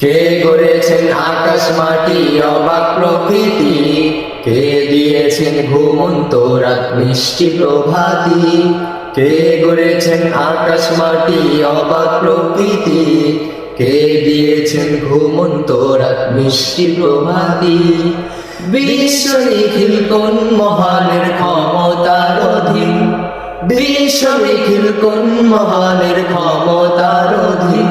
কে গড়েছেন আকাশ মাটি অবাক প্রকৃতি, কে দিয়েছেন ঘুমন্ত রাত মিষ্টি প্রভাতি। কে গড়েছেন আকাশ মাটি অবাক প্রকৃতি, কে দিয়েছেন ঘুমন্ত রাত মিষ্টি প্রভাতি। বিশ্ব নিখিল কোন মহানের ক্ষমতার অধীন, বিশ্ব নিখিল কোন মহানের ক্ষমতার অধীন।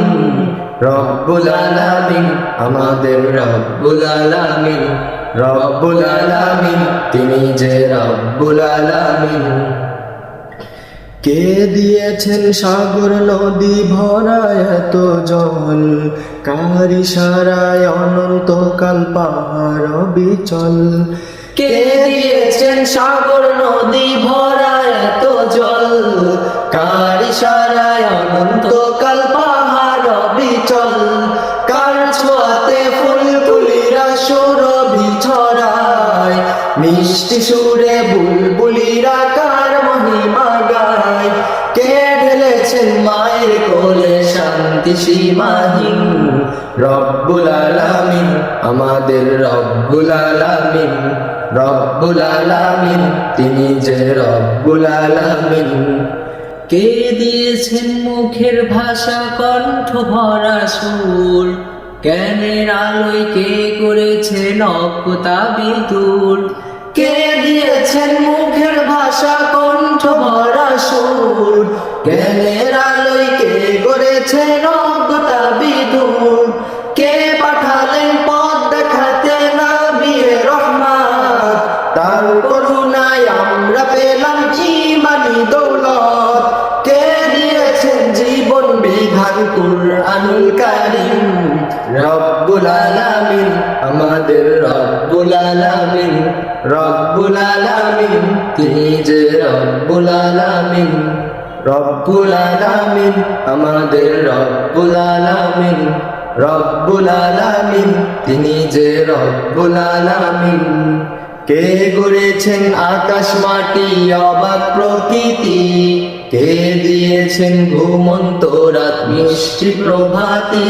রব্বুল আলামিন আমাদের রব্বুল আলামিন, রব্বুল আলামিন তিনি যে রব্বুল আলামিন। কে দিয়েছেন সাগর নদী ভরা এত জল, কার ইশারায় অনন্তকাল পাহাড় বিচল। কে দিয়েছেন সাগর নদী ভরা এত জল, কার ইশারায় অনন্তকাল পাহাড় বিচল। কার ছোঁয়াতে ফুলকুলিরা সুরভি ছড়ায়, মিষ্টি সুরে বুলবুলিরা কার মহিমা গায়। কে ঢেলেছেন মায়ের কোলে শান্তি সীমাহীন, রব্বুল আলামিন আমাদের রব্বুল আলামিন, রব্বুল আলামিন তিনি যে রব্বুল আলামিন। কে দিয়েছেন মুখের ভাষা কণ্ঠ ভরা সুর, জ্ঞানের আলোয় কে করেছেন অজ্ঞতা বিদূর। কে দিয়েছেন মুখের ভাষা কণ্ঠ ভরা সুর, জ্ঞানের আলোয় কে করেছেন অজ্ঞতা বিদূর। কে পাঠালেন পথ দেখাতে নবিয়ে রহমত, তার করুণায় আমরা পেলাম ঈমানি দৌলত। কে দিয়েছেন জীবন বিধান কুরআনুল কারীম, রব্বুল আলামিন আমাদের রব্বুল আলামিন, রব্বুল আলামিন তিনি যে রব্বুল আলামিন। রব্বুল আলামিন আমাদের রব্বুল আলামিন, রব্বুল আলামিন তিনি যে রব্বুল আলামিন। কে গড়েছেন আকাশ মাটি অবাক প্রকৃতি, কে দিয়েছেন ঘুমন্ত রাত মিষ্টি প্রভাতি।